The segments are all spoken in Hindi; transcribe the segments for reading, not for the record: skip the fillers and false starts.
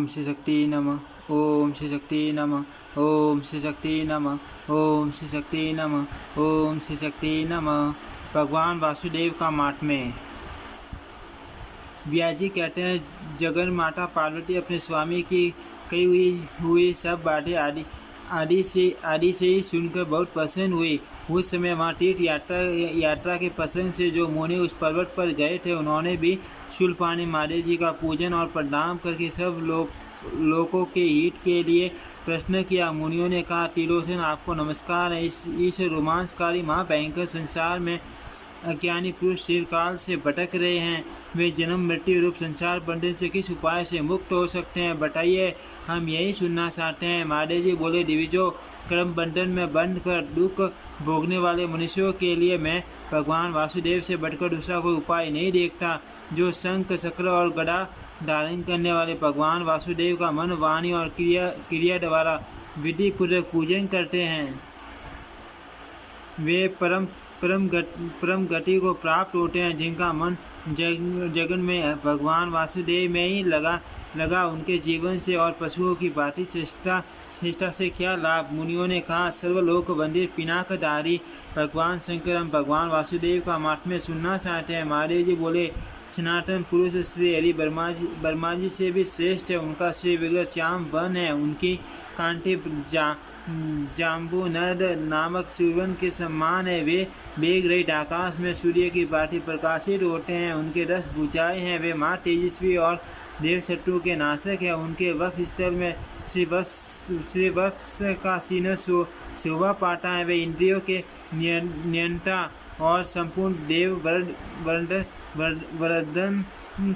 ओम श्री शक्ति नमः। ओम श्री शक्ति नमः। ओम श्री शक्ति नमः। ओम श्री शक्ति नमः। ओम श्री शक्ति नमः। भगवान वासुदेव का महात्म्य। व्यास जी कहते हैं, जगन माता पार्वती अपने स्वामी की कही हुई सब बातें आदि से ही सुनकर बहुत प्रसन्न हुई। उस समय वहाँ तीर्थ यात्रा के प्रसंग से जो मुनि उस पर्वत पर गए थे, उन्होंने भी शूलपाणी महादेव जी का पूजन और प्रणाम करके सब लोगों के हित के लिए प्रश्न किया। मुनियों ने कहा, त्रिलोचन आपको नमस्कार है। इस रोमांचकारी महाभयंकर संसार में अज्ञानी पुरुष चिरकाल से भटक रहे हैं। वे जन्म मृत्यु रूप संसार बंधन से किस उपाय से मुक्त हो सकते हैं, बताइए, हम यही सुनना चाहते हैं। महादेव जी बोले, दिविजो, कर्म बंधन में बंध कर दुख भोगने वाले मनुष्यों के लिए मैं भगवान वासुदेव से बढ़कर दूसरा कोई उपाय नहीं देखता। जो शंख चक्र और गदा धारण करने वाले भगवान वासुदेव का मन, वाणी और क्रिया द्वारा विधि पूर्वक पूजन करते हैं, वे परम गति को प्राप्त होते हैं। जिनका मन जगन में भगवान वासुदेव में ही लगा उनके जीवन से और पशुओं की भांति श्रेष्ठता से क्या लाभ। मुनियों ने कहा, सर्वलोक वंदित पिनाकधारी भगवान शंकर, हम भगवान वासुदेव का महात्म्य सुनना चाहते हैं। महादेव जी बोले, सनातन पुरुष श्री हरि वर्मा जी से भी श्रेष्ठ है। उनका श्री विग्रह श्याम वन है। उनकी कांटी जाम्बू नद नामक सुवन के समान है। वे मेघ रहित आकाश में सूर्य की भांति प्रकाशित होते हैं। उनके 10 भुजाएं हैं। वे माँ तेजस्वी और देव शत्रु के नाशक है। उनके वक्ष स्थल में श्रीवत्स का सीना शोभा पाता है। वे इंद्रियों के नियंता और संपूर्ण देव वर्धन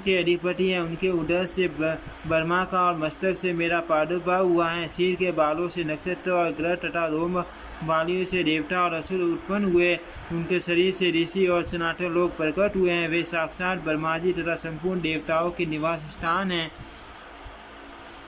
के अधिपति हैं। उनके उदर से ब्रह्मा का और मस्तक से मेरा प्रादुर्भाव हुआ है। सिर के बालों से नक्षत्र और ग्रह तथा रोम वालियों से देवता और असुर उत्पन्न हुए। उनके शरीर से ऋषि और सनातन लोग प्रकट हुए हैं। वे साक्षात ब्रह्मा जी तथा संपूर्ण देवताओं के निवास स्थान हैं।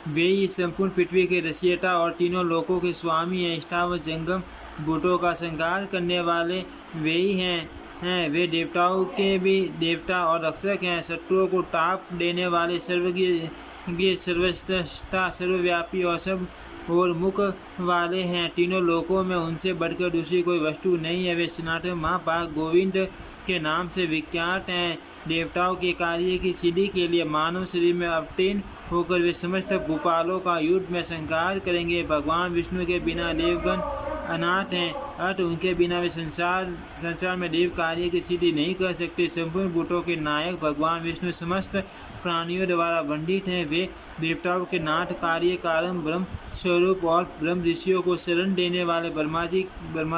वे इस संपूर्ण पृथ्वी के रचयिता और तीनों लोकों के स्वामी हैं। स्थावर जंगम भूतों का संहार करने वाले वे ही हैं। वे देवताओं के भी देवता और रक्षक हैं। शत्रुओं को ताप देने वाले सर्वज्ञ सर्वश्रेष्ठा सर्वव्यापी और सब और मुख वाले हैं। तीनों लोकों में उनसे बढ़कर दूसरी कोई वस्तु नहीं है। वे सनातन महाभाग गोविंद के नाम से विख्यात हैं। देवताओं के कार्य की सिद्धि के लिए मानव शरीर में अवतीर्ण होकर वे समस्त भूपालों का युद्ध में संहार करेंगे। भगवान विष्णु के बिना देवगण अनाथ हैं, अतः उनके बिना वे संसार में देव कार्य की सिद्धि नहीं कर सकते। संपूर्ण भूतों के नायक भगवान विष्णु समस्त प्राणियों द्वारा वंदित हैं। वे देवताओं के नाथ, कार्य कारण, ब्रह्म स्वरूप और ब्रह्म ऋषियों को शरण देने वाले ब्रह्मा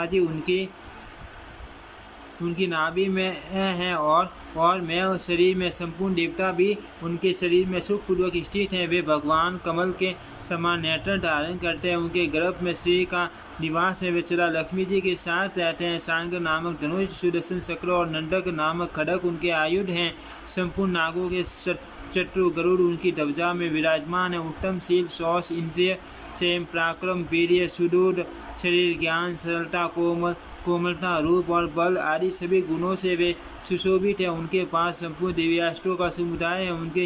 जी उनकी नाभि में हैं और मैं शरीर में संपूर्ण देवता भी उनके शरीर में सुखपूर्वक स्थित हैं। वे भगवान कमल के समान नेत्र धारण करते हैं। उनके गर्भ में श्री का निवास है। वे सदा लक्ष्मी जी के साथ रहते हैं। सांग नामक धनुष, सुदर्शन चक्र और नंदक नामक खड़ग उनके आयुध हैं। संपूर्ण नागों के शत्रु गरुड़ उनकी ध्वजा में विराजमान है। उत्तम शील, शौच, इंद्रिय संयम, पराक्रम, वीर्य, सुदृढ़ शरीर, ज्ञान, सरलता, कोमलता, रूप और बल आदि सभी गुणों से वे सुशोभित हैं। उनके पास संपूर्ण दिव्यास्त्रों का समुदाय है। उनके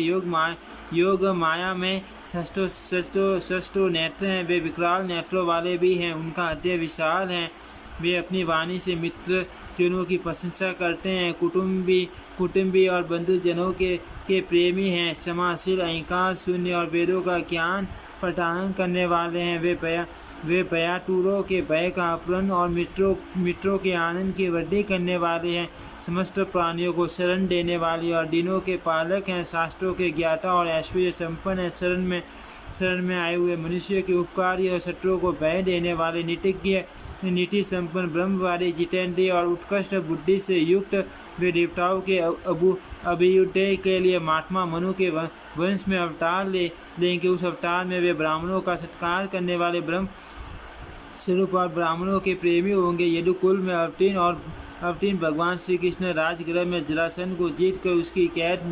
योग माया में षष्ठो नेत्र हैं। वे विकराल नेत्रों वाले भी हैं। उनका हृदय विशाल है। वे अपनी वाणी से मित्र जनों की प्रशंसा करते हैं। कुटुंबी और बंधुजनों के प्रेमी हैं। क्षमाशील, अहंकार शून्य और वेदों का ज्ञान प्रदान करने वाले हैं। वे भयातुरों के भय का अपहरण और मित्रों के आनंद की वृद्धि करने वाले हैं। समस्त प्राणियों को शरण देने वाले और दिनों के पालक हैं। शास्त्रों के ज्ञाता और ऐश्वर्य संपन्न है। शरण में आए हुए मनुष्य के उपकारी और शत्रुओं को भय देने वाले, नीति संपन्न, ब्रह्मवादी, जितेंद्रिय और उत्कृष्ट बुद्धि से युक्त। वे देवताओं के अभ्युदय के लिए महात्मा मनु के वंश में अवतार लेंगे। उस अवतार में वे ब्राह्मणों का सत्कार करने वाले ब्रह्म स्वरूप और ब्राह्मणों के प्रेमी होंगे। यदुकुल में अवतीर्ण भगवान श्री कृष्ण राजगृह में जरासंध को जीत कर उसकी कैद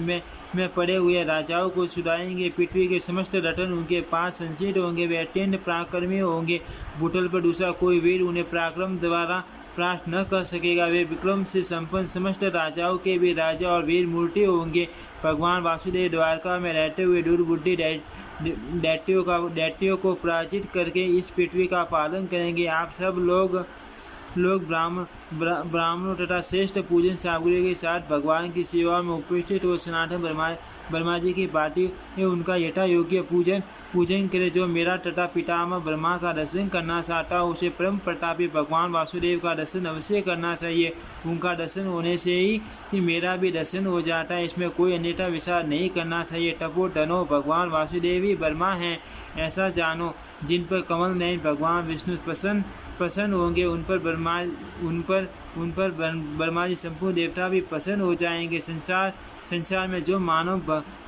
में पड़े हुए राजाओं को छुड़ाएंगे। पृथ्वी के समस्त रत्न उनके पास संचित होंगे। वे अत्यंत पराक्रमी होंगे। भूतल पर दूसरा कोई वीर उन्हें पराक्रम द्वारा प्राप्त न कर सकेगा। वे विक्रम से संपन्न समस्त राजाओं के भी राजा और वीर मूर्ति होंगे। भगवान वासुदेव द्वारका में रहते हुए दुर्बुद्धि दैत्यों को पराजित करके इस पृथ्वी का पालन करेंगे। आप सब लोग ब्राह्मणों तथा श्रेष्ठ पूजन सामग्री के साथ भगवान की सेवा में उपस्थित हो सनातन ब्रह्मा जी की बाटी उनका यथा योग्य पूजन करे। जो मेरा तथा पितामह ब्रह्मा का दर्शन करना चाहता है उसे परम प्रतापी भगवान वासुदेव का दर्शन अवश्य करना चाहिए। उनका दर्शन होने से ही मेरा भी दर्शन हो जाता है, इसमें कोई अन्यथा विचार नहीं करना चाहिए। तपो धनो भगवान वासुदेव ही ब्रह्मा हैं ऐसा जानो। जिन पर कमल नयन भगवान विष्णु प्रसन्न होंगे उन पर ब्रह्मा जी संपूर्ण देवता भी प्रसन्न हो जाएंगे। संसार में जो मानव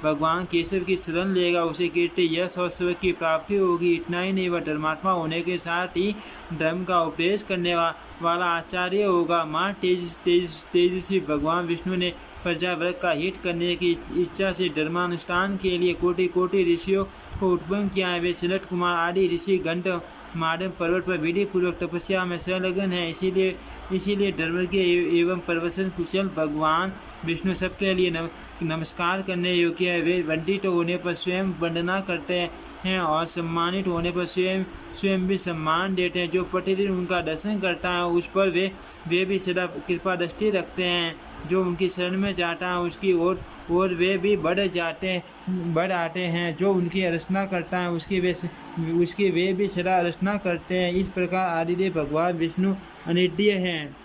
भगवान केशव की शरण लेगा उसे कीर्ति यश और स्वर्ग की प्राप्ति होगी। इतना ही नहीं, वह धर्मात्मा होने के साथ ही धर्म का उपदेश करने वाला आचार्य होगा। माँ तेजस्वी भगवान विष्णु ने प्रजावर्ग का हित करने की इच्छा से धर्मानुष्ठान के लिए कोटि ऋषियों को उत्पन्न किया है। वे सिलट कुमार आदि ऋषि गंध माधव पर्वत पर विधि पूर्वक तपस्या में संलग्न है। इसीलिए धर्म के एवं प्रवसन कुशल भगवान विष्णु सबके लिए नमस्कार करने योग्य है। वे वंदित होने पर स्वयं वंदना करते हैं और सम्मानित होने पर स्वयं भी सम्मान देते हैं। जो प्रतिदिन उनका दर्शन करता है उस पर वे भी सदा कृपा दृष्टि रखते हैं। जो उनकी शरण में जाता है उसकी ओर वे भी बढ़ आते हैं। जो उनकी आराधना करता है उसकी वे भी सदा आराधना करते हैं। इस प्रकार आदिदेव भगवान विष्णु अनित्य हैं।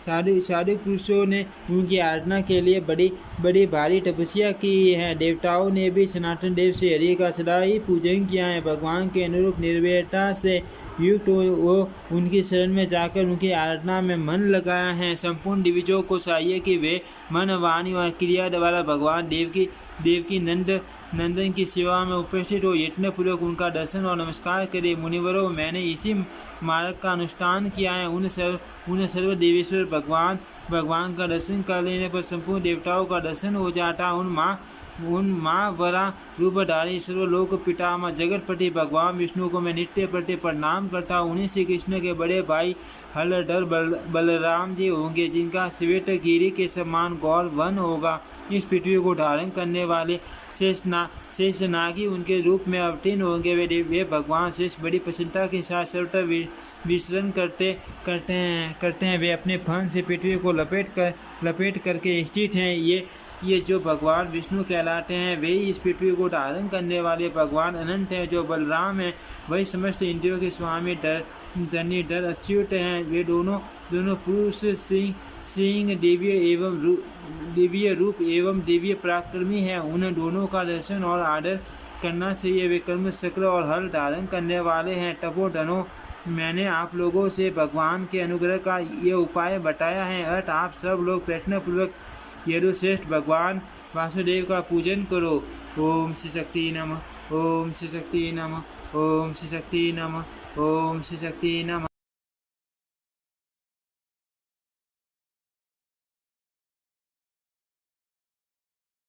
साधु पुरुषों ने उनकी आराधना के लिए बड़ी भारी तपस्या की है। देवताओं ने भी सनातन देव से हरि का सदा ही पूजन किया है। भगवान के अनुरूप निर्भयता से युक्त वो उनकी शरण में जाकर उनकी आराधना में मन लगाया है। संपूर्ण दिव्यों को चाहिए कि वे मन, वाणी और क्रिया द्वारा भगवान देव की नंदन की सेवा में उपस्थित हो यत्न पूर्वक उनका दर्शन और नमस्कार करे। मुनिवरों, मैंने इसी मार्ग का अनुष्ठान किया है। उन सर्व देवेश्वर भगवान का दर्शन कर लेने पर संपूर्ण देवताओं का दर्शन हो जाता। उन माँ वरा रूपधारी सर्वलोक पितामह जगतपति भगवान विष्णु को मैं नित्य प्रति प्रणाम करता हूँ। उन्हीं श्री कृष्ण के बड़े भाई हलधर बलराम जी होंगे, जिनका श्वेत गिरी के समान गौर वन होगा। इस पृथ्वी को धारण करने वाले शेषनागी उनके रूप में अवतीर्ण होंगे। वे भगवान शेष बड़ी प्रसन्नता के साथ सर्वत्र विचरण करते हैं। वे अपने फन से पृथ्वी को लपेट करके स्थित हैं। ये जो भगवान विष्णु कहलाते हैं वे ही इस पृथ्वी को धारण करने वाले भगवान अनंत हैं। जो बलराम हैं वही समस्त इंद्रियों के स्वामी धनीधर अच्युत हैं। वे दोनों पुरुष सिंह दिव्य रूप एवं दिव्य पराक्रमी हैं। उन दोनों का दर्शन और आदर करना चाहिए। वे कर्म चक्र और हल धारण करने वाले हैं। तपोधनों, मैंने आप लोगों से भगवान के अनुग्रह का ये उपाय बताया है। अर्थ आप सब लोग प्रयत्नपूर्वक यदुश्रेष्ठ भगवान वासुदेव का पूजन करो। ओम श्री शक्ति नमः। ओम श्री शक्ति नमः। ओम श्री शक्ति नमः। ओम श्री शक्ति नमः।